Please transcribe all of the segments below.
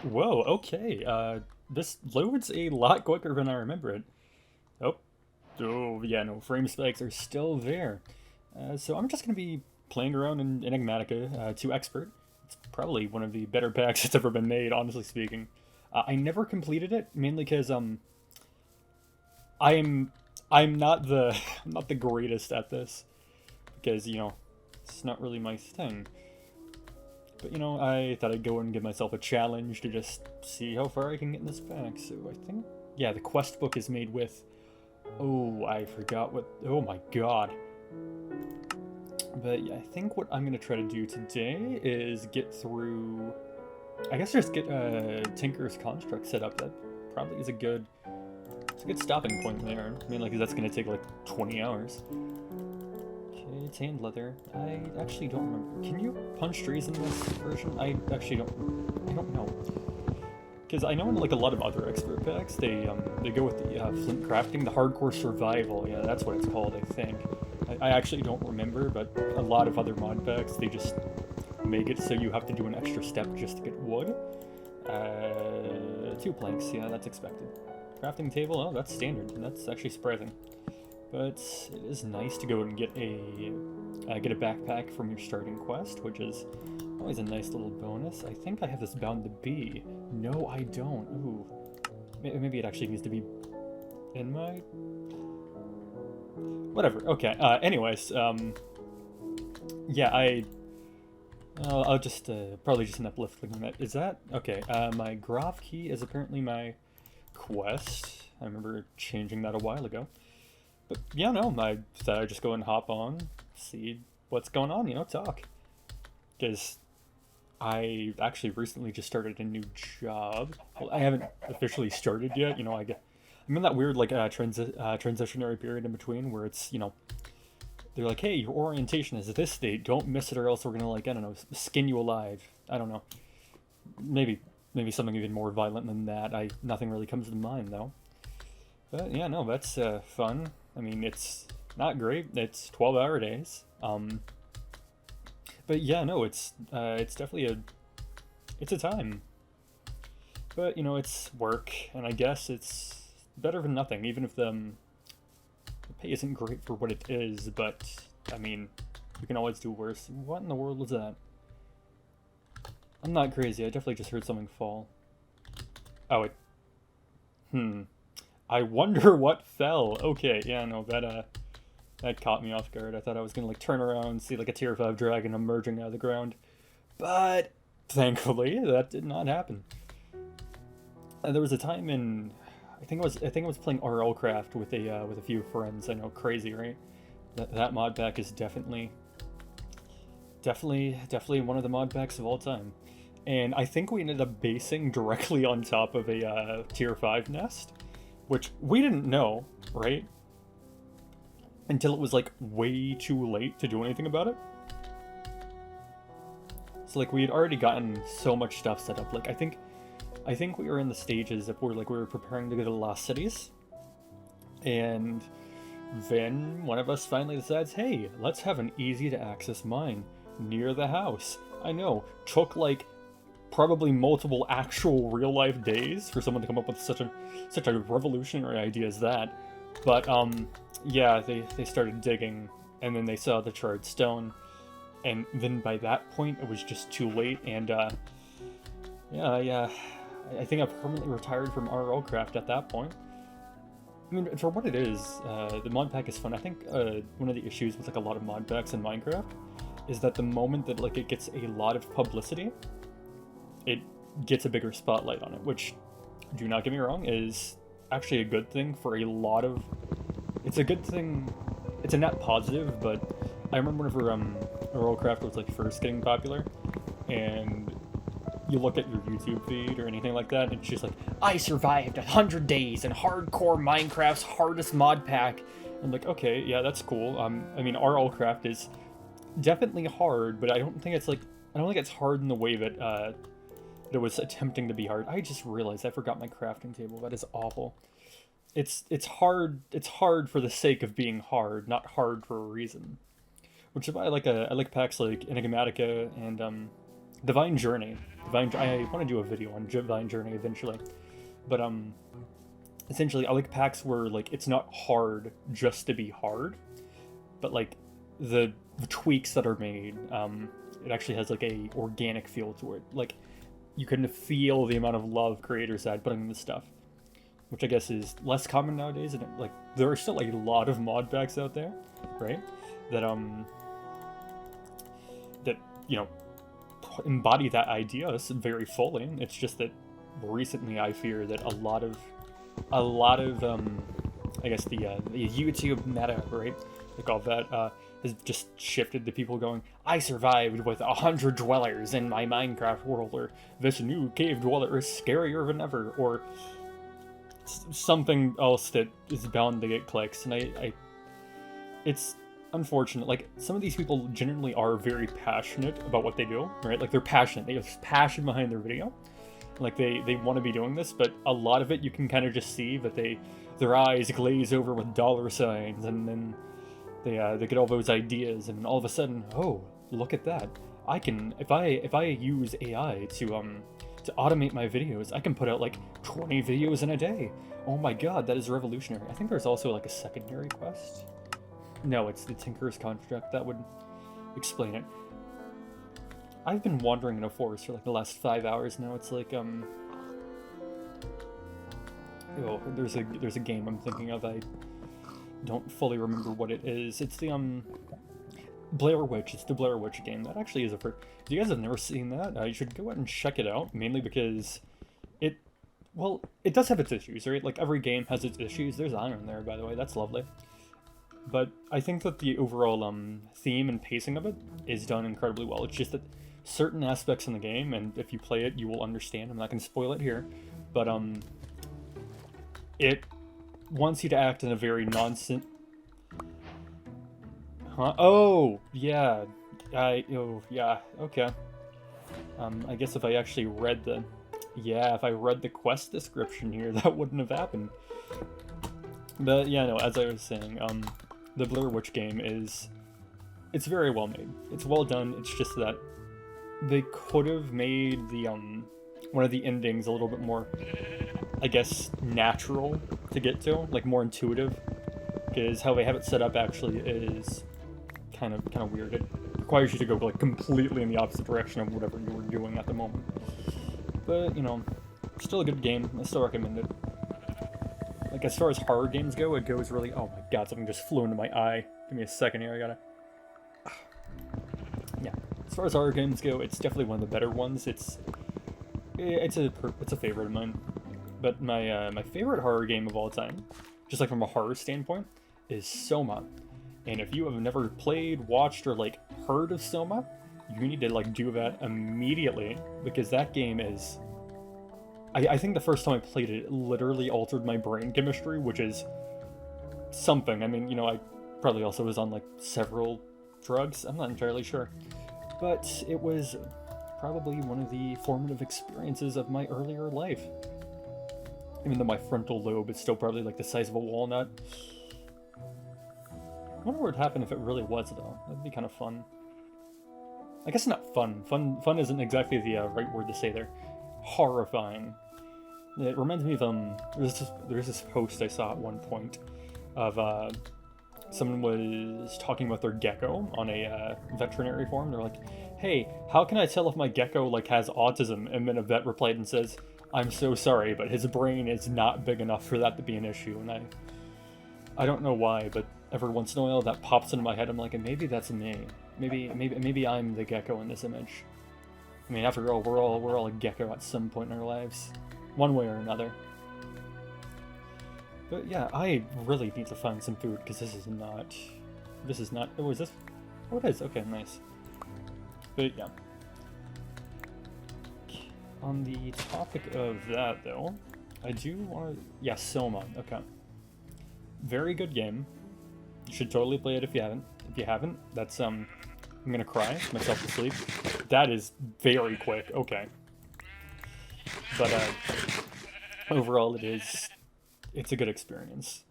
Whoa, okay. This loads a lot quicker than I remember it. Oh, oh, yeah, no, frame spikes are still there. So I'm just gonna be playing around in Enigmatica to Expert. It's probably one of the better packs that's ever been made, honestly speaking. I never completed it, mainly because I'm I'm not the I'm not the greatest at this because it's not really my thing. But I thought I'd go and give myself a challenge to just see how far I can get in this pack. So I think, yeah, the quest book is made with. Oh, I forgot what. Oh my god. But yeah, I think what I'm gonna try to do today is get through. I guess just get Tinker's construct set up. That probably is a good. It's a good stopping point there. I mean, like that's gonna take like 20 hours. Okay, it's hand leather. I actually don't remember. Can you punch trees in this version? I actually don't. I don't know. Because I know in like a lot of other expert packs, they go with the flint crafting, the hardcore survival. Yeah, that's what it's called, I think. I actually don't remember, but a lot of other mod packs, they just make it so you have to do an extra step just to get wood. 2 planks, yeah, that's expected. Crafting table, oh, that's standard. That's actually surprising. But it is nice to go and get a backpack from your starting quest, which is always a nice little bonus. I think I have this bound to be. No, I don't. Ooh. Maybe it actually needs to be in my... Whatever. Okay. Anyways, yeah, I'll just probably just end up lifting that. Is that okay? My graph key is apparently my quest. I remember changing that a while ago. But yeah, no, I thought I'd just go and hop on, see what's going on, talk. Because I actually recently just started a new job. Well, I haven't officially started yet. I'm in that weird like transitionary period in between where it's they're like, hey, your orientation is at this state. Don't miss it, or else we're gonna like I don't know skin you alive. I don't know. Maybe something even more violent than that. Nothing really comes to mind though. But yeah, no, that's fun. I mean, it's not great. It's 12-hour days. But yeah, no, it's definitely it's a time. But it's work, and I guess it's better than nothing, even if the pay isn't great for what it is. But I mean, you can always do worse. What in the world was that? I'm not crazy. I definitely just heard something fall. Oh, it. I wonder what fell. Okay, yeah, no, that caught me off guard. I thought I was gonna like turn around and see like a tier 5 dragon emerging out of the ground, but thankfully that did not happen. And there was a time in, I think I was playing RL Craft with a few friends. I know, crazy, right? That mod pack is definitely one of the mod packs of all time. And I think we ended up basing directly on top of a tier 5 nest, which we didn't know, right? Until it was like way too late to do anything about it. So like we had already gotten so much stuff set up. Like I think we were in the stages of where like we were preparing to go to the Lost Cities, and then one of us finally decides, hey, let's have an easy to access mine near the house. I know, took like probably multiple actual real life days for someone to come up with such a revolutionary idea as that. But yeah, they started digging, and then they saw the charred stone, and then by that point it was just too late. And yeah, I think I permanently retired from RL Craft at that point. I mean, for what it is, the mod pack is fun. I think one of the issues with like a lot of mod packs in Minecraft is that the moment that like it gets a lot of publicity, it gets a bigger spotlight on it, which, do not get me wrong, is actually a good thing for a lot of... It's a good thing, it's a net positive, but I remember whenever Worldcraft was like first getting popular, and you look at your YouTube feed or anything like that, and it's just like, I survived 100 days in hardcore Minecraft's hardest mod pack. I'm like, okay, yeah, that's cool. I mean, Worldcraft is definitely hard, but I don't think it's hard in the way that it was attempting to be hard. I just realized I forgot my crafting table. That is awful. It's hard. It's hard for the sake of being hard, not hard for a reason. Which is why I like packs like Enigmatica and Divine Journey. I want to do a video on Divine Journey eventually, but essentially I like packs where like it's not hard just to be hard, but like the tweaks that are made, it actually has like a organic feel to it. Like you can feel the amount of love creators had putting in this stuff, which I guess is less common nowadays. And like there are still like a lot of mod packs out there, right? That you know, embody that idea very fully. It's just that recently I fear that a lot of I guess the YouTube meta, right, like all that has just shifted to people going, I survived with 100 dwellers in my Minecraft world, or this new cave dweller is scarier than ever, or something else that is bound to get clicks. And I it's unfortunate. Like, some of these people genuinely are very passionate about what they do, right? Like, they're passionate. They have passion behind their video. Like, they want to be doing this, but a lot of it you can kind of just see that their eyes glaze over with dollar signs, and then they get all those ideas, and all of a sudden, oh, look at that. I can, if I use AI to automate my videos, I can put out like 20 videos in a day. Oh my god, that is revolutionary. I think there's also like a secondary quest. No, it's the Tinker's Construct. That would explain it. I've been wandering in a forest for like the last 5 hours now. It's like, oh, there's a game I'm thinking of. I don't fully remember what it is. It's the, Blair Witch. It's the Blair Witch game. That actually is a first. If you guys have never seen that, you should go out and check it out, mainly because it does have its issues, right? Like, every game has its issues. There's iron there, by the way. That's lovely. But I think that the overall theme and pacing of it is done incredibly well. It's just that certain aspects in the game, and if you play it, you will understand. I'm not going to spoil it here, but it wants you to act in a very nonsense. Huh? Oh, yeah. Oh, yeah. Okay. I guess if I actually read the, if I read the quest description here, that wouldn't have happened. But yeah, no. As I was saying, the Blair Witch game it's very well made. It's well done. It's just that they could have made the one of the endings a little bit more, I guess, natural to get to, like more intuitive, because how they have it set up actually is kind of weird. It requires you to go like completely in the opposite direction of whatever you were doing at the moment. But you know, still a good game. I still recommend it. Like, as far as horror games go, it goes really... Oh my god, something just flew into my eye. Give me a second here, I gotta... Yeah. As far as horror games go, it's definitely one of the better ones. It's a favorite of mine. But my favorite horror game of all time, just like from a horror standpoint, is Soma. And if you have never played, watched, or like heard of Soma, you need to like do that immediately, because that game is... I think the first time I played it, it literally altered my brain chemistry, which is something. I mean, you know, I probably also was on like several drugs. I'm not entirely sure. But it was probably one of the formative experiences of my earlier life. Even though my frontal lobe is still probably like the size of a walnut. I wonder what would happen if it really was, though. That'd be kind of fun. I guess not fun. Fun isn't exactly the right word to say there. Horrifying. It reminds me of there's this post I saw at one point of someone was talking about their gecko on a veterinary forum. They're like, hey, how can I tell if my gecko like has autism? And then a vet replied and says, I'm so sorry, but his brain is not big enough for that to be an issue. And I don't know why, but every once in a while that pops into my head. I'm like, maybe that's me. Maybe I'm the gecko in this image. I mean, after all, we're all a gecko at some point in our lives, one way or another. But yeah, I really need to find some food, because this is not. Oh, is this? Oh, it is. Okay, nice. But yeah. On the topic of that, though, I do want to. Yeah, Soma. Okay. Very good game. You should totally play it if you haven't. If you haven't, that's I'm gonna cry myself to sleep. That is very quick. Okay. But overall, it's a good experience.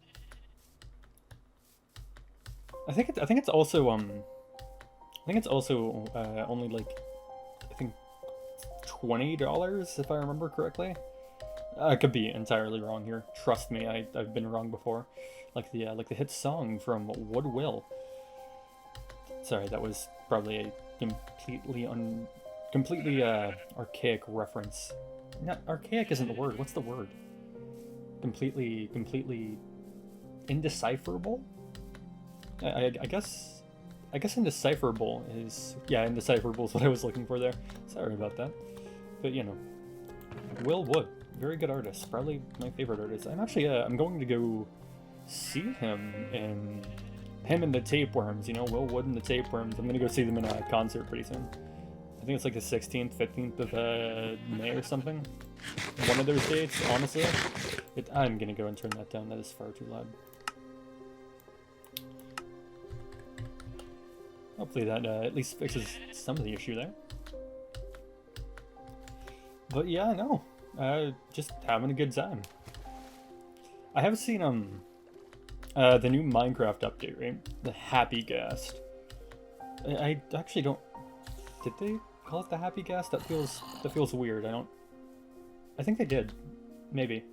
I think it's also only like, I think $20, if I remember correctly. I could be entirely wrong here. Trust me, I've been wrong before. Like the hit song from Woodwill. Sorry, that was probably a completely archaic reference. Not archaic isn't the word. What's the word? Completely indecipherable? I guess indecipherable is... Yeah, indecipherable is what I was looking for there. Sorry about that. But, you know. Will Wood. Very good artist. Probably my favorite artist. I'm actually, I'm going to go see him and the Tapeworms, you know, Will Wood and the Tapeworms. I'm gonna go see them in a concert pretty soon. I think it's like the 16th, 15th of May or something. One of those dates, honestly. I'm gonna go and turn that down. That is far too loud. Hopefully that at least fixes some of the issue there. But yeah, no. Just having a good time. I have seen the new Minecraft update, right? The Happy Ghast. I actually don't... Did they call it the Happy Ghast? That feels weird. I think they did. Maybe.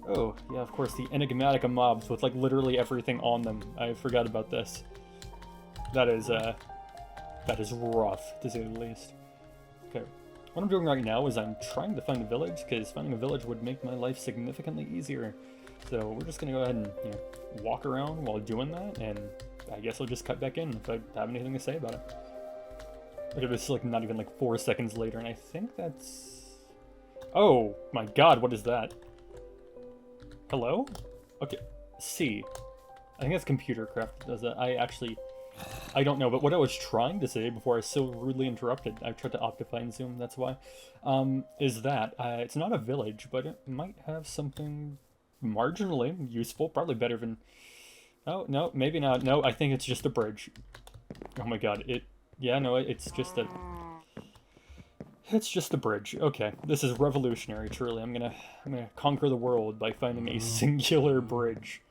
Oh, yeah, of course, the Enigmatica mobs with, like, literally everything on them. I forgot about this. That is rough, to say the least. Okay. What I'm doing right now is I'm trying to find a village, because finding a village would make my life significantly easier. So we're just going to go ahead and, you know, walk around while doing that, and I guess I'll just cut back in if I have anything to say about it. Okay, this is like not even like 4 seconds later, and I think that's... Oh my god, what is that? Hello? Okay, C. I think that's computer craft that does that. I don't know, but what I was trying to say before I was so rudely interrupted, I tried to optify and zoom, that's why, is that it's not a village, but it might have something marginally useful, probably better than... Oh, no, maybe not. No, I think it's just a bridge. Oh my god, yeah, no, it's just a... It's just a bridge. Okay, this is revolutionary, truly. I'm gonna conquer the world by finding a singular bridge.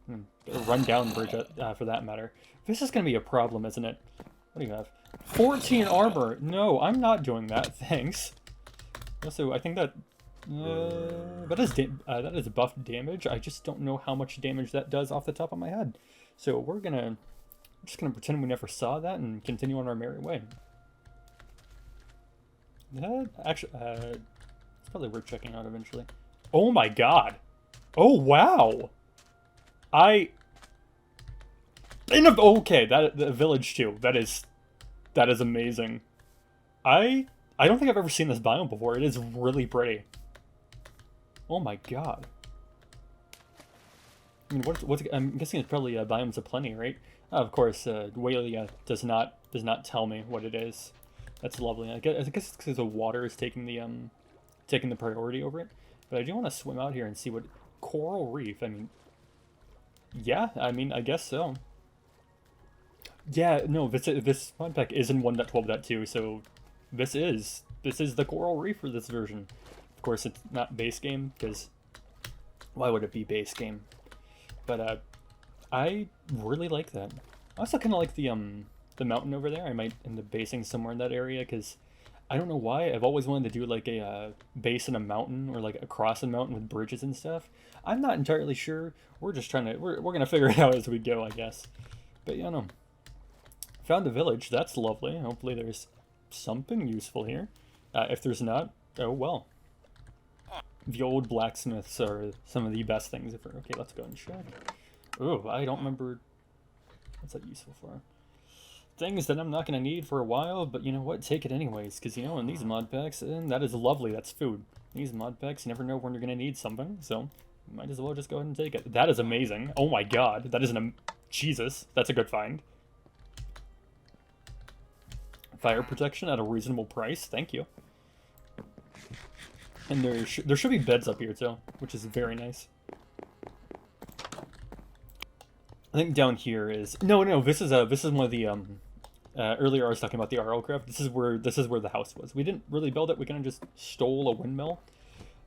A run-down bridge, for that matter. This is gonna be a problem, isn't it? What do you have? 14 armor! No, I'm not doing that, thanks. Also, I think that... that is buff damage. I just don't know how much damage that does off the top of my head. So we're just gonna pretend we never saw that and continue on our merry way. Actually, it's probably worth checking out eventually. Oh my god! Oh wow! Okay, the village too. That is amazing. I don't think I've ever seen this biome before. It is really pretty. Oh my god. I mean, I'm guessing it's probably biomes aplenty, right? Oh, of course, Walia does not tell me what it is. That's lovely. I guess it's because the water is taking the priority over it. But I do want to swim out here and see what coral reef. I mean, yeah. I mean, I guess so. Yeah. No. This modpack is in 1.12.2, so this is the coral reef for this version. Of course, it's not base game, because why would it be base game? But I really like that. I also kind of like the mountain over there. I might end up basing somewhere in that area, because I don't know why. I've always wanted to do like a base in a mountain, or like across a mountain with bridges and stuff. I'm not entirely sure. We're just trying to, we're gonna figure it out as we go, I guess. But yeah, no. Found a village. That's lovely. Hopefully there's something useful here. If there's not, oh well. The old blacksmiths are some of the best things ever. Okay, let's go and check. Ooh, I don't remember. What's that useful for? Things that I'm not going to need for a while, but you know what? Take it anyways, because you know, in these mod packs, and that is lovely. That's food. These mod packs, you never know when you're going to need something, so might as well just go ahead and take it. That is amazing. Oh my god, that is Jesus, that's a good find. Fire protection at a reasonable price. Thank you. And there should be beds up here too, which is very nice. I think down here is no. This is one of the earlier I was talking about the RL craft. This is where the house was. We didn't really build it. We kind of just stole a windmill,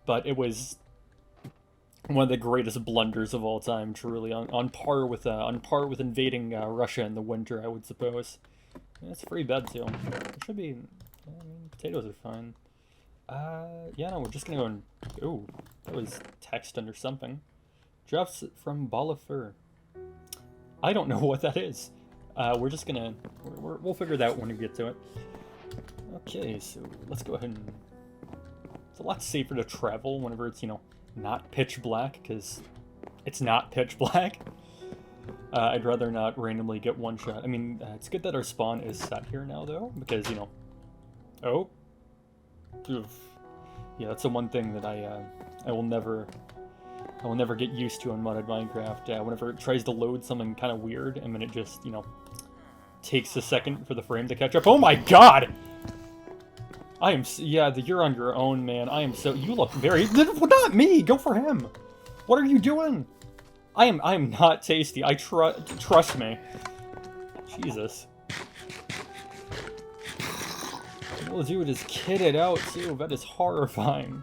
but it was one of the greatest blunders of all time. Truly on par with invading Russia in the winter, I would suppose. It's free bed too. There I mean, potatoes are fine. Yeah, no, we're just gonna go and... Ooh, that was text under something. Drops from Ball of Fur. I don't know what that is. We're just gonna... We'll figure it out when we get to it. Okay, so let's go ahead and... It's a lot safer to travel whenever it's, you know, not pitch black, because it's not pitch black. I'd rather not randomly get one shot. I mean, it's good that our spawn is set here now, though, because, you know... Oh. Oof. Yeah, that's the one thing that I will never get used to on modded Minecraft. Whenever it tries to load something kind of weird, and then it just, you know, takes a second for the frame to catch up. Oh my god! I am... Yeah, you're on your own, man. I am so... You look very... Not me! Go for him! What are you doing? I am not tasty. Trust me. Jesus. What dude is kitted out, too. That is horrifying.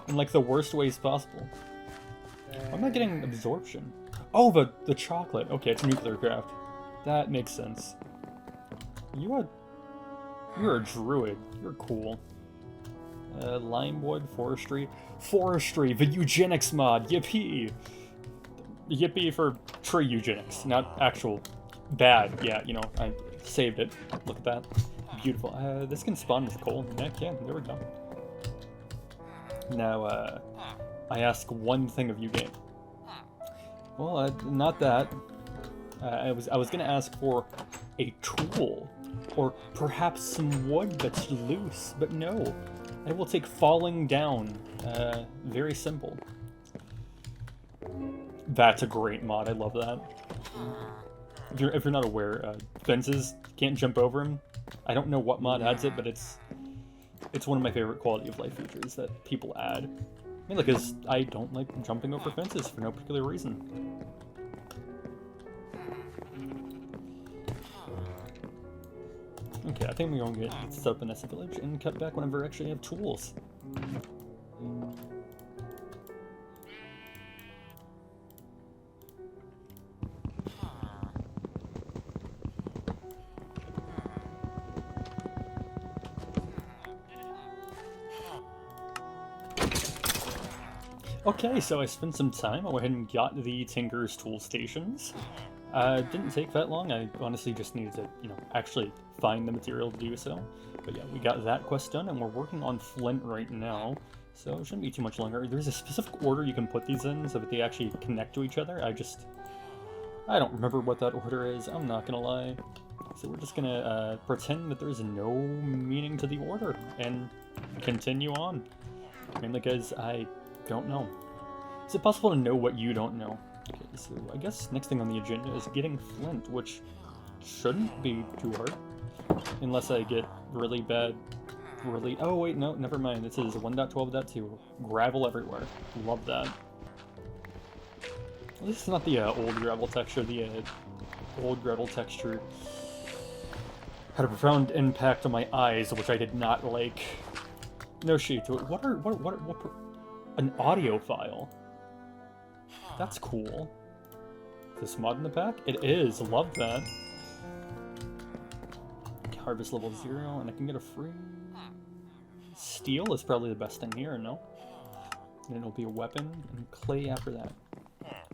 In, like, the worst ways possible. I'm not getting absorption. Oh, the chocolate. Okay, it's nuclear craft. That makes sense. You're a druid. You're cool. Limewood, forestry. Forestry, the eugenics mod. Yippee! Yippee for tree eugenics, not actual bad. Yeah, you know, I saved it. Look at that. Beautiful. This can spawn with coal. Heck yeah, there we go. Now, I ask one thing of you, game. Well, not that. I was gonna ask for a tool, or perhaps some wood that's loose, but no. I will take falling down. Very simple. That's a great mod. I love that. If you're not aware, fences, you can't jump over them. I don't know what mod adds it, but it's one of my favorite quality of life features that people add. Mainly because I don't like jumping over fences for no particular reason. Okay, I think we're going to get set up in this village and cut back whenever I actually have tools. Okay, so I spent some time. I went ahead and got the Tinker's tool stations. Didn't take that long. I honestly just needed to, you know, actually find the material to do so. But yeah, we got that quest done, and we're working on flint right now, so it shouldn't be too much longer. There's a specific order you can put these in so that they actually connect to each other. I don't remember what that order is, I'm not gonna lie. So we're just gonna pretend that there's no meaning to the order, and continue on. Mainly because I don't know. Is it possible to know what you don't know? Okay, so I guess next thing on the agenda is getting flint, which shouldn't be too hard. Unless I get really bad... Oh wait, no, never mind. This is 1.12.2. Gravel everywhere. Love that. This is not the old gravel texture. The old gravel texture had a profound impact on my eyes, which I did not like. No shade to it. What an audio file. That's cool. Is this mod in the pack? It is. Love that. Harvest level 0, and I can get a free... Steel is probably the best thing here, no? And it'll be a weapon, and clay after that.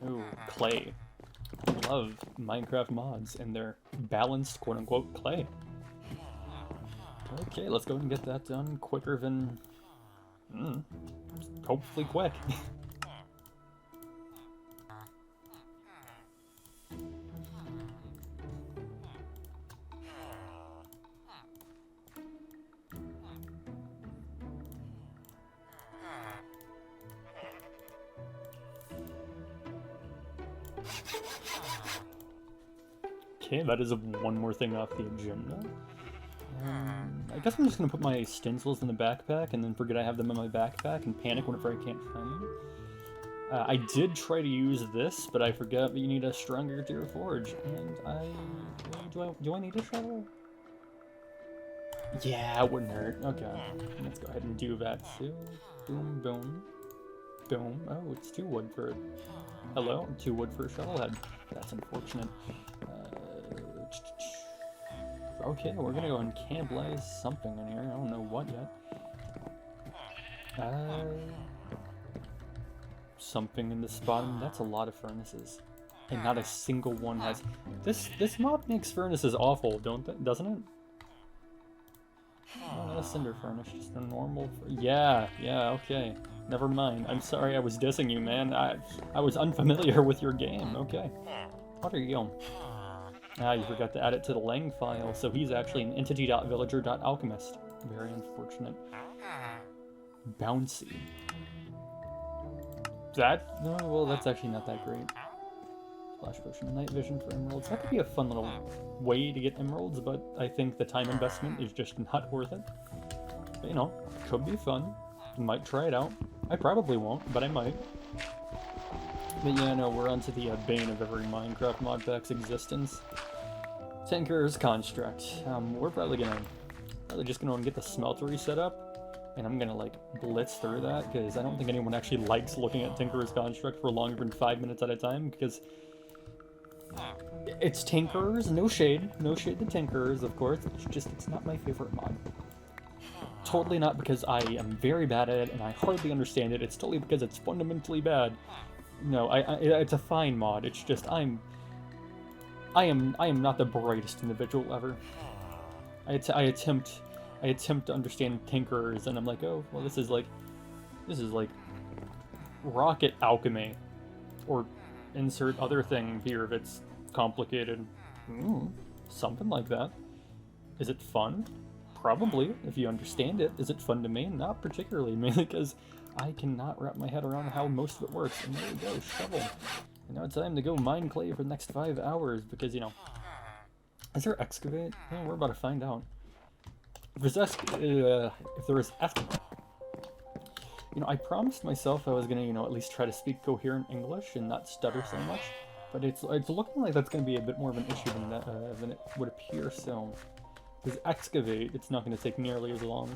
Ooh, clay. I love Minecraft mods and their balanced, quote-unquote, clay. Okay, let's go and get that done quicker than... hopefully quick. Okay, that is one more thing off the agenda. I guess I'm just gonna put my stencils in the backpack and then forget I have them in my backpack and panic whenever I can't find them. I did try to use this, but I forgot that you need a stronger tier forge, and do I need a shovel? Yeah, it wouldn't hurt. Okay, let's go ahead and do that too. Boom, boom, boom. Oh, it's 2 wood for... Hello? 2 wood for a shovel head. That's unfortunate. Okay, we're gonna go and cannibalize something in here. I don't know what yet. Something in this bottom. That's a lot of furnaces. And not a single one has... This mob makes furnaces awful, doesn't it? Oh, not a cinder furnace, just a normal... Yeah, okay. Never mind. I'm sorry I was dissing you, man. I was unfamiliar with your game. Okay. How do you go? Ah, you forgot to add it to the lang file, so he's actually an entity.villager.alchemist. Very unfortunate. Bouncy. That? No, well, that's actually not that great. Flash potion, night vision for emeralds. That could be a fun little way to get emeralds, but I think the time investment is just not worth it. But, you know, could be fun. Might try it out. I probably won't, but I might. But yeah, no, we're onto the bane of every Minecraft mod pack's existence. Tinker's Construct. We're probably just gonna get the Smeltery set up, and I'm gonna like blitz through that because I don't think anyone actually likes looking at Tinker's Construct for longer than 5 minutes at a time because it's Tinkerers. No shade to Tinkerers, of course. It's not my favorite mod. Totally not because I am very bad at it and I hardly understand it. It's totally because it's fundamentally bad. No, it's a fine mod. It's just I am not the brightest individual ever. I attempt to understand Tinkerers and I'm like, oh well, this is like rocket alchemy, or insert other thing here if it's complicated. Something like that. Is it fun? Probably, if you understand it. Is it fun to me? Not particularly, mainly because I cannot wrap my head around how most of it works. And there we go, shovel. And now it's time to go mine clay for the next 5 hours, because, you know... Is there excavate? Yeah, we're about to find out. If there is you know, I promised myself I was gonna, you know, at least try to speak coherent English and not stutter so much. But it's looking like that's gonna be a bit more of an issue than it would appear, so... Because excavate, it's not going to take nearly as long.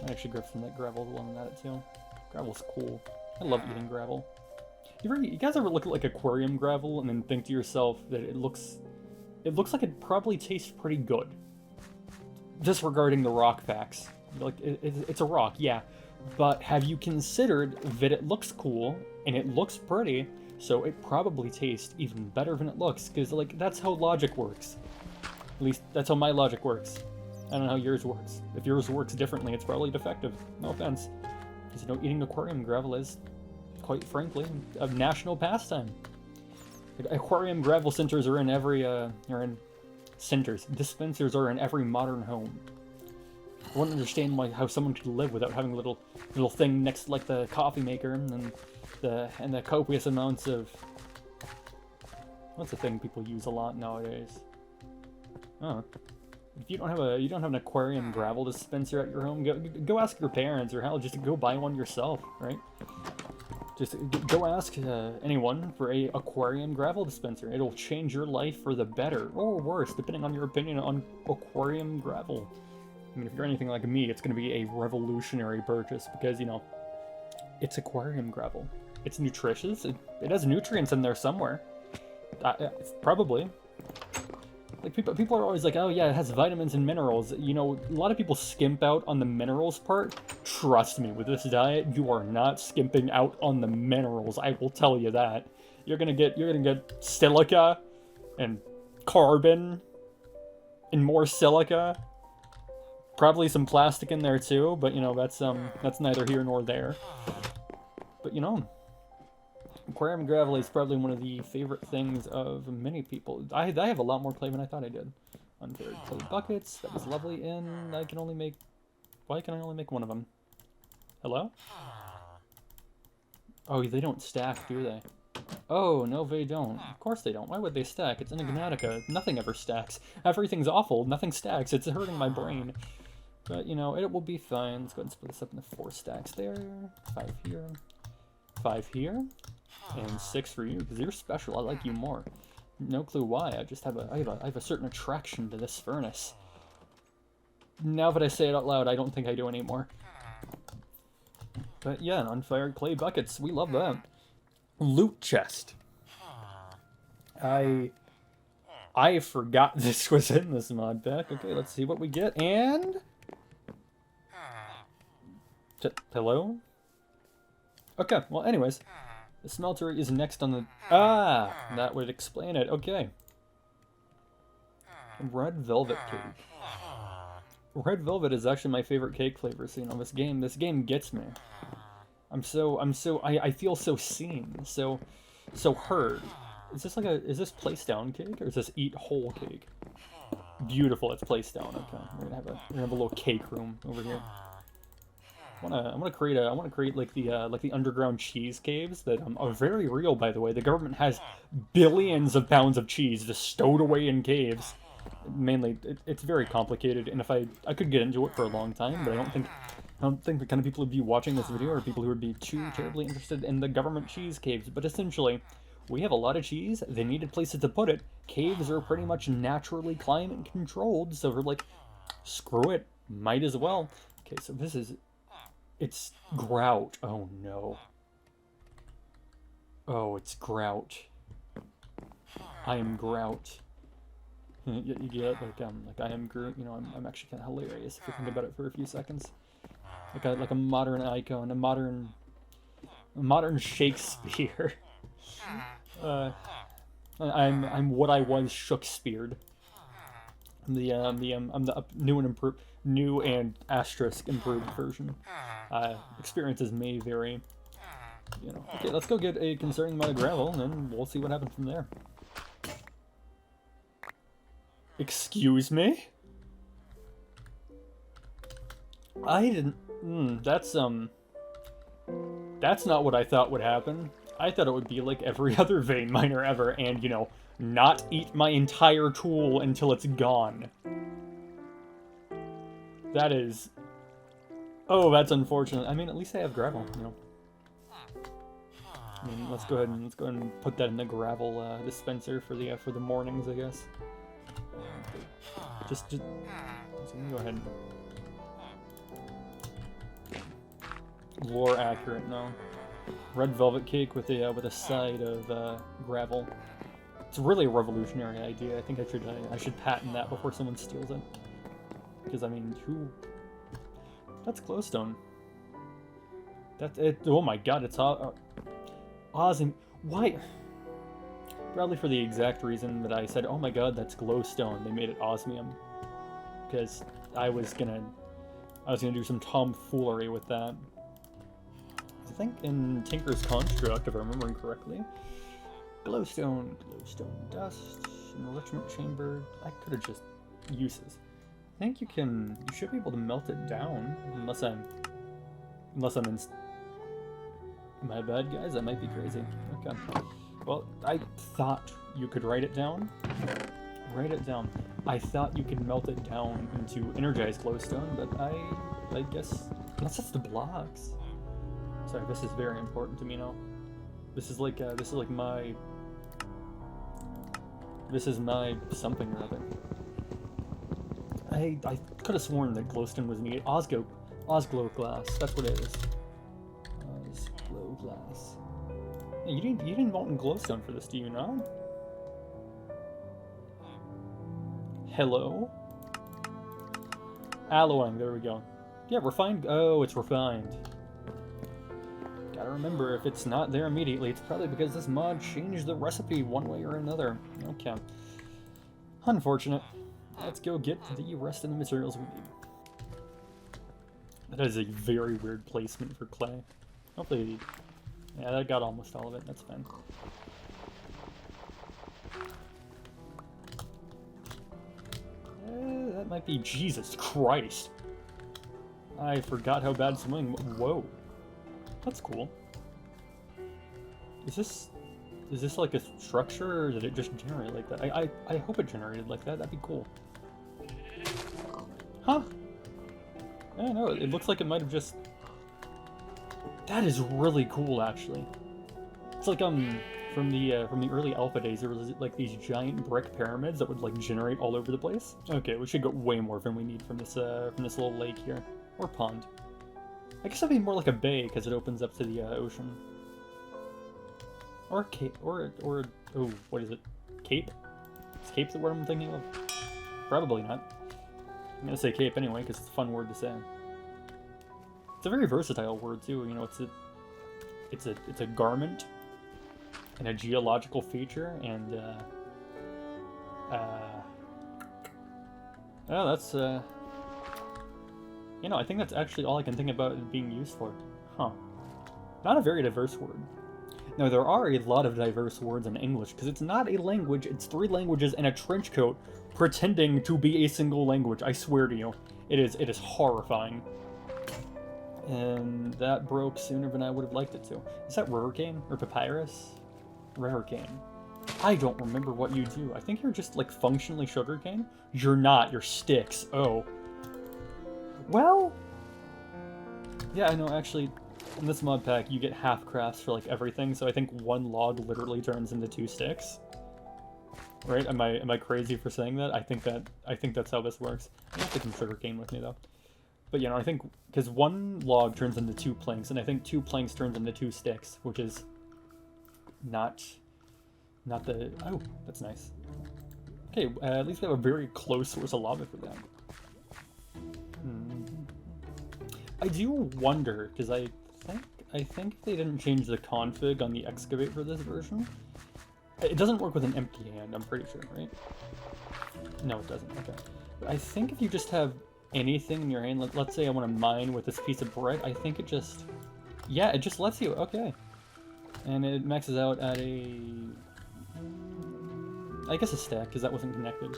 I actually grabbed some of that gravel while I'm at it too. Gravel's cool. I love eating gravel. You guys ever look at like aquarium gravel and then think to yourself that it looks like it probably tastes pretty good? Disregarding the rock facts. Like it's a rock, yeah. But have you considered that it looks cool and it looks pretty, so it probably tastes even better than it looks? Because like that's how logic works. At least, that's how my logic works. I don't know how yours works. If yours works differently, it's probably defective. No offense. Because, you know, eating aquarium gravel is, quite frankly, a national pastime. Aquarium gravel centers are in every, dispensers are in every modern home. I wouldn't understand how someone could live without having a little thing next to, like, the coffee maker and the copious amounts of... What's the thing people use a lot nowadays? Oh, if you don't have an aquarium gravel dispenser at your home, go ask your parents, or hell, just go buy one yourself, right? Just go ask anyone for a aquarium gravel dispenser. It'll change your life for the better, or worse, depending on your opinion on aquarium gravel. I mean, if you're anything like me, it's going to be a revolutionary purchase because, you know, it's aquarium gravel. It's nutritious. It has nutrients in there somewhere. Probably. Like, people are always like, oh yeah, it has vitamins and minerals. You know, a lot of people skimp out on the minerals part. Trust me, with this diet, you are not skimping out on the minerals. I will tell you that. You're gonna get silica and carbon and more silica. Probably some plastic in there too, but you know, that's neither here nor there. But you know, aquarium gravel is probably one of the favorite things of many people. I have a lot more clay than I thought I did. Unpaired clay buckets, that was lovely, and I can only make... Why can I only make one of them? Hello? Oh, they don't stack, do they? Oh, no they don't. Of course they don't. Why would they stack? It's Enigmatica. Nothing ever stacks. Everything's awful. Nothing stacks. It's hurting my brain. But, you know, it will be fine. Let's go ahead and split this up into 4 stacks there. 5 here. 5 here. And 6 for you, because you're special. I like you more. No clue why. I just have a certain attraction to this furnace. Now that I say it out loud, I don't think I do anymore. But yeah, unfired clay buckets. We love that. Loot chest. I I forgot this was in this mod pack. Okay, let's see what we get. And... hello? Okay, well, anyways. The Smeltery is next on the... Ah! That would explain it. Okay. Red Velvet Cake. Red Velvet is actually my favorite cake flavor seen on this game. This game gets me. I feel so seen, so heard. Is this like is this place down cake or is this eat whole cake? Beautiful, it's place down. Okay, we're gonna have a little cake room over here. I wanna create like the underground cheese caves that are very real, by the way. The government has billions of pounds of cheese just stowed away in caves. Mainly, it's very complicated, and if I could get into it for a long time, but I don't think the kind of people who'd be watching this video are people who would be too terribly interested in the government cheese caves. But essentially, we have a lot of cheese. They needed places to put it. Caves are pretty much naturally climate controlled, so we're like, screw it, might as well. Okay, so it's grout. Oh no. Oh, it's grout. I am grout. You get like I am Groot. You know, I'm actually kind of hilarious if you think about it for a few seconds. Like a modern icon, a modern Shakespeare. I'm what I was Shakespeared. I'm the new and asterisk improved version. Experiences may vary. You know. Okay, let's go get a concerning amount of gravel, and then we'll see what happens from there. Excuse me? I didn't... that's not what I thought would happen. I thought it would be like every other vein miner ever and, you know, not eat my entire tool until it's gone. That is... Oh, that's unfortunate. I mean, at least I have gravel, you know. I mean, let's go ahead and put that in the gravel dispenser for the mornings, I guess. Just go ahead. Lore accurate, no. Red velvet cake with a side of gravel. It's really a revolutionary idea. I think I should patent that before someone steals it. Because I mean, that's glowstone. That's it. Oh my god, it's awesome. Why? Probably for the exact reason that I said, oh my god, that's glowstone. They made it osmium. Because I was gonna do some tomfoolery with that. I think in Tinker's Construct, if I'm remembering correctly, glowstone dust, enrichment chamber. I could have just uses. I think you should be able to melt it down, unless I'm in. My bad, guys. That might be crazy. Okay. Well, I thought you could write it down. I thought you could melt it down into energized glowstone, but I guess unless it's the blocks. Sorry, this is very important to me now. This is my something or other. I could have sworn that glowstone was needed. Osglow glass. That's what it is. Osglow glass. You didn't want glowstone for this, do you not? Hello? Alloying, there we go. Yeah, refined. Oh, it's refined. Gotta remember, if it's not there immediately, it's probably because this mod changed the recipe one way or another. Okay. Unfortunate. Let's go get the rest of the materials we need. That is a very weird placement for clay. Hopefully... Yeah, that got almost all of it. That's fine. That might be... Jesus Christ. I forgot how bad swimming... Whoa. That's cool. Is this like a structure, or did it just generate like that? I hope it generated like that. That'd be cool. Huh? I don't know. It looks like it might have just... That is really cool, actually. It's like from the early alpha days, there was like these giant brick pyramids that would like generate all over the place. Okay, we should get way more than we need from this little lake here, or pond. I guess that'd be more like a bay because it opens up to the ocean. Or cape, or oh, what is it? Cape? Is cape the word I'm thinking of? Probably not. I'm gonna say cape anyway, because it's a fun word to say. It's a very versatile word too, you know, it's a garment and a geological feature, and oh, that's you know, I think that's actually all I can think about it being used for. Huh. Not a very diverse word. Now, there are a lot of diverse words in English, because it's not a language, it's 3 languages and a trench coat pretending to be a single language. I swear to you. It is horrifying. And that broke sooner than I would have liked it to. Is that rivercane? Or papyrus? Rivercane. I don't remember what you do. I think you're just, like, functionally sugarcane? You're not. You're sticks. Oh. Well... yeah, I know, actually... in this mod pack, you get half crafts for like everything, so I think 1 log literally turns into 2 sticks. Right? Am I crazy for saying that? I think that's how this works. I have to take some sugarcane with me though. But you know, I think because 1 log turns into 2 planks, and I think 2 planks turns into 2 sticks, which is not the that's nice. Okay, at least we have a very close source of lava for that. I do wonder, because I think if they didn't change the config on the excavate for this version, it doesn't work with an empty hand, I'm pretty sure, right? No, it doesn't, okay. But I think if you just have anything in your hand, let's say I want to mine with this piece of brick, I think it just, yeah, it just lets you, okay. And it maxes out at a, I guess a stack, because that wasn't connected.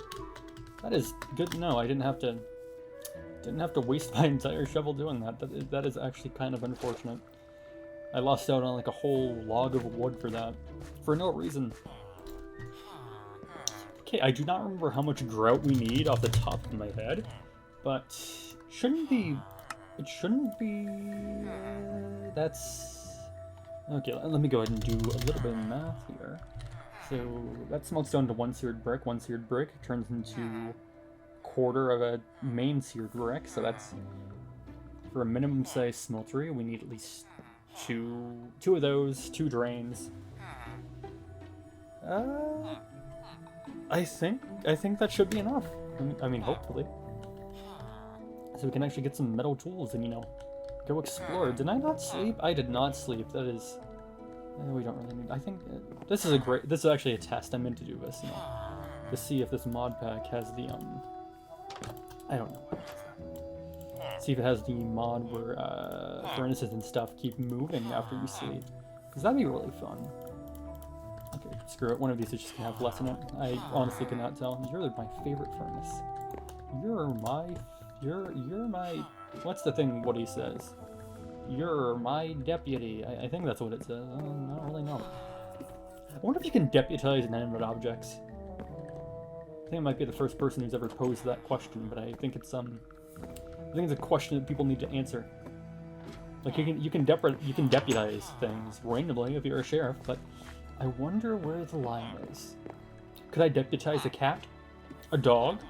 That is good, no, I didn't have to waste my entire shovel doing that. That is actually kind of unfortunate. I lost out on like a whole log of wood for that. For no reason. Okay, I do not remember how much grout we need off the top of my head, but it shouldn't be, that's, okay, let me go ahead and do a little bit of math here. So that smelts down to 1 seared brick. 1 seared brick turns into quarter of a main seared brick, so that's, for a minimum size smeltery, we need at least two of those, 2 drains. I think that should be enough. I mean, hopefully. So we can actually get some metal tools and, you know, go explore. Did I not sleep? I did not sleep. That is, we don't really need, I think, this is actually a test. I meant to do this, you know, to see if this mod pack has the, I don't know. See if it has the mod where furnaces and stuff keep moving after you sleep. Because that'd be really fun. Okay, screw it. One of these is just gonna have less in it. I honestly cannot tell. You're my favorite furnace. You're my... What's the thing Woody says? You're my deputy. I think that's what it says. I don't really know. I wonder if you can deputize inanimate objects. I think I might be the first person who's ever posed that question, but I think it's a question that people need to answer. Like you can deputize things randomly if you're a sheriff, but I wonder where the line is. Could I deputize a cat? A dog?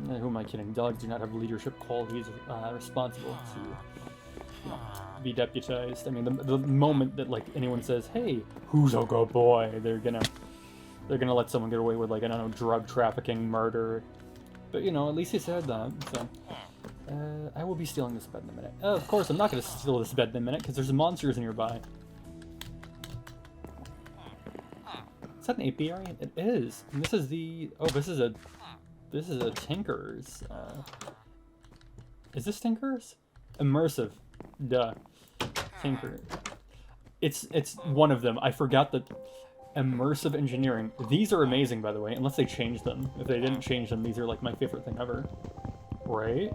Who am I kidding? Dogs do not have leadership qualities responsible to, you know, be deputized. I mean, the moment that like anyone says, "Hey, who's a good boy?" they're gonna let someone get away with, like, I don't know, drug trafficking, murder. But you know, at least he said that. So I will be stealing this bed in a minute. Of course, I'm not gonna steal this bed in a minute because there's monsters nearby. Is that an apiary? It is. And this is the. Oh, this is a Tinker's. Is this Tinker's? Immersive. Duh. Tinker. It's one of them. I forgot that. Immersive engineering. These are amazing, by the way, unless they change them. If they didn't change them, these are like my favorite thing ever. Right?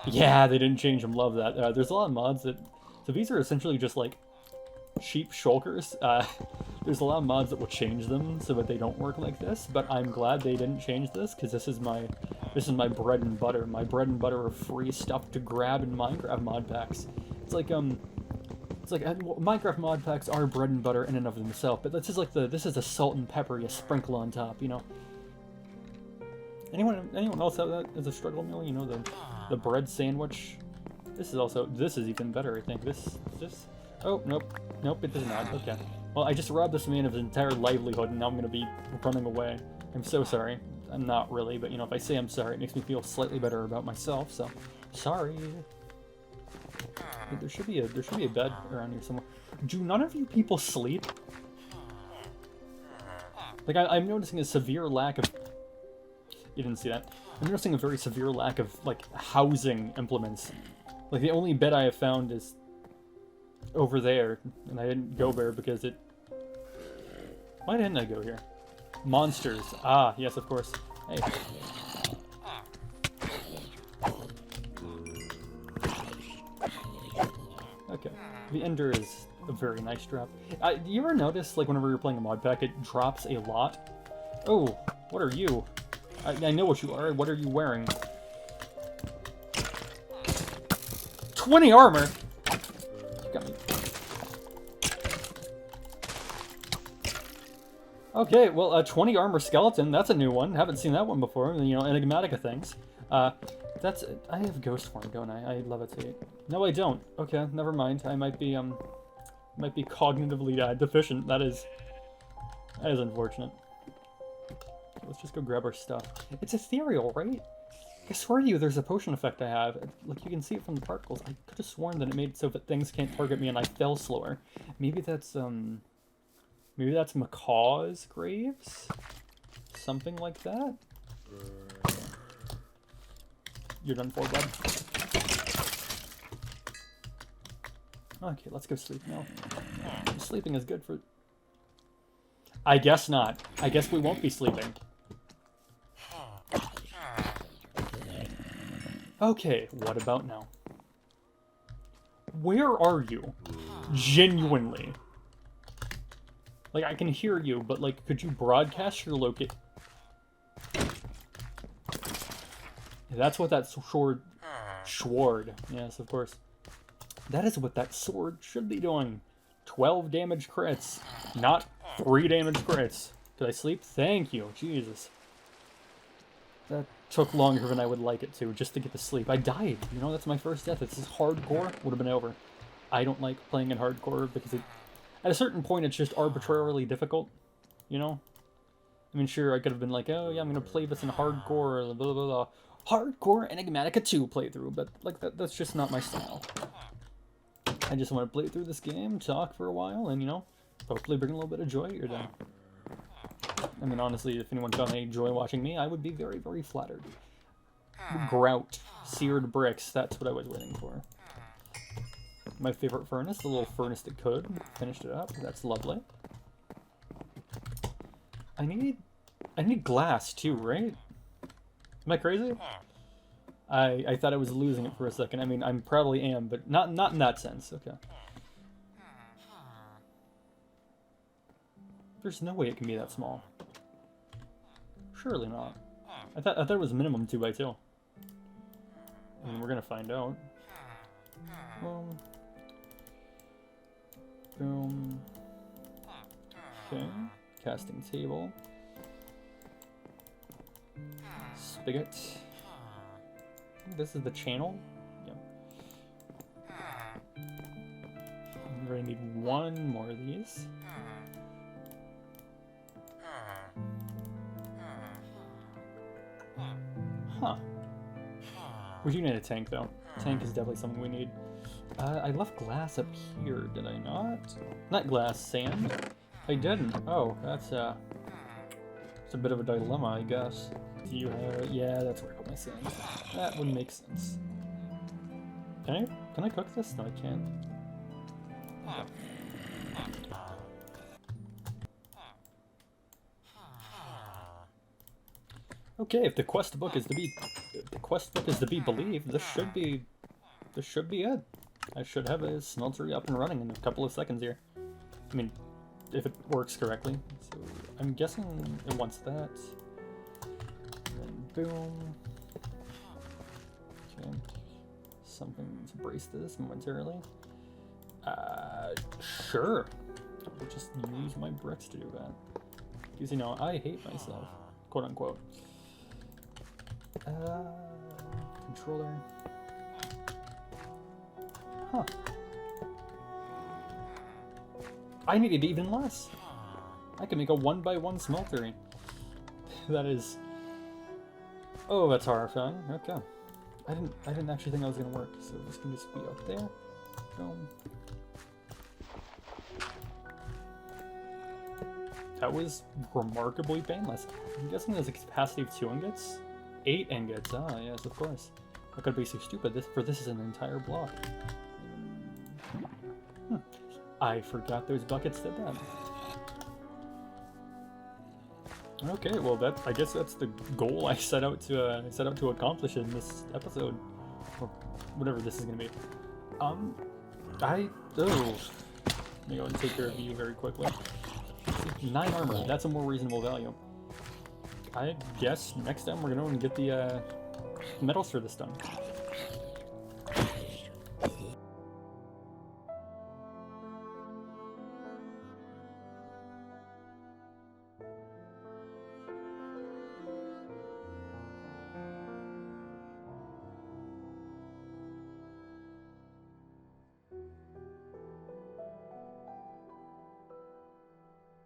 Yeah, they didn't change them. Love that. There's a lot of mods that. So these are essentially just like cheap shulkers. There's a lot of mods that will change them so that they don't work like this, but I'm glad they didn't change this because this is my bread and butter. My bread and butter of free stuff to grab in Minecraft mod packs. It's like Minecraft mod packs are bread and butter in and of themselves, but this is like this is a salt and pepper you sprinkle on top, you know. Anyone else have that as a struggle meal? You know, the bread sandwich. This is even better, I think. This. Oh, nope, it does not. Okay. Well, I just robbed this man of his entire livelihood, and now I'm gonna be running away. I'm so sorry. I'm not really, but you know, if I say I'm sorry, it makes me feel slightly better about myself, so sorry. But there should be a bed around here somewhere. Do none of you people sleep? Like, I'm noticing a severe lack of... You didn't see that. I'm noticing a very severe lack of, like, housing implements. Like, the only bed I have found is over there, and I didn't go there because it... Why didn't I go here? Monsters. Ah, yes, of course. Hey. Okay. The Ender is a very nice drop. You ever notice, like, whenever you're playing a mod pack, it drops a lot? Oh, what are you? I know what you are. What are you wearing? 20 armor! You got me. Okay, well, 20 armor skeleton, that's a new one. Haven't seen that one before. You know, Enigmatica things. That's... I have ghost form, don't I? I levitate. No, I don't. Okay, never mind. I might be cognitively deficient. That is unfortunate. Let's just go grab our stuff. It's ethereal, right? I swear to you, there's a potion effect I have. Like, you can see it from the particles. I could have sworn that it made it so that things can't target me and I fell slower. Maybe that's Macaw's graves? Something like that? You're done for, bud. Okay, let's go sleep now. Sleeping is good for... I guess not. I guess we won't be sleeping. Okay, what about now? Where are you? Genuinely. Like, I can hear you, but, like, could you broadcast your location? That's what that sword. Yes, of course. That is what that sword should be doing. 12 damage crits, not 3 damage crits. Did I sleep? Thank you. Jesus. That took longer than I would like it to, just to get to sleep. I died. You know, that's my first death. This is hardcore. Would have been over. I don't like playing in hardcore because at a certain point it's just arbitrarily difficult. You know? I mean, sure, I could have been like, oh yeah, I'm going to play this in hardcore, blah, blah, blah. Hardcore Enigmatica 2 playthrough, but like that's just not my style. I just want to play through this game, talk for a while, and, you know, hopefully bring a little bit of joy to your day. I mean, honestly, if anyone found any joy watching me, I would be very, very flattered. Grout. Seared bricks. That's what I was waiting for. My favorite furnace, the little furnace that could. Finished it up. That's lovely. I need glass, too, right? Am I crazy? I thought I was losing it for a second. I mean, I probably am, but not in that sense. Okay. There's no way it can be that small. Surely not. I thought it was minimum 2x2. I mean, we're gonna find out. Boom. Boom. Okay. Casting table. Spigot. This is the channel. Yep. I'm gonna need one more of these. Huh. We do need a tank, though. Tank is definitely something we need. I left glass up here, did I not? Not glass, sand? I didn't. Oh, that's a bit of a dilemma, I guess. Do you have... Yeah, that's where I put my sand. That would make sense. Can I cook this? No, I can't. Okay. Okay, if the quest book is to be believed, this should be it. I should have a smeltery up and running in a couple of seconds here. I mean, if it works correctly. So I'm guessing it wants that. And then boom. Okay. Something to brace this momentarily. Sure. I'll just use my bricks to do that. Because, you know, I hate myself. Quote unquote. Controller. Huh. I needed even less. I can make a 1x1 smeltery. That is... Oh, that's horrifying. Okay. I didn't actually think that was gonna work, so this can just be up there. Boom. That was remarkably painless. I'm guessing there's a capacity of 2 ingots? 8 ingots, ah, yes, of course. I could be so stupid, this is an entire block. I forgot those buckets did that. Okay, well I guess that's the goal I set out to accomplish in this episode. Or whatever this is gonna be. Let me go and take care of you very quickly. 9 armor, that's a more reasonable value. I guess next time we're gonna go and get the medals for this done.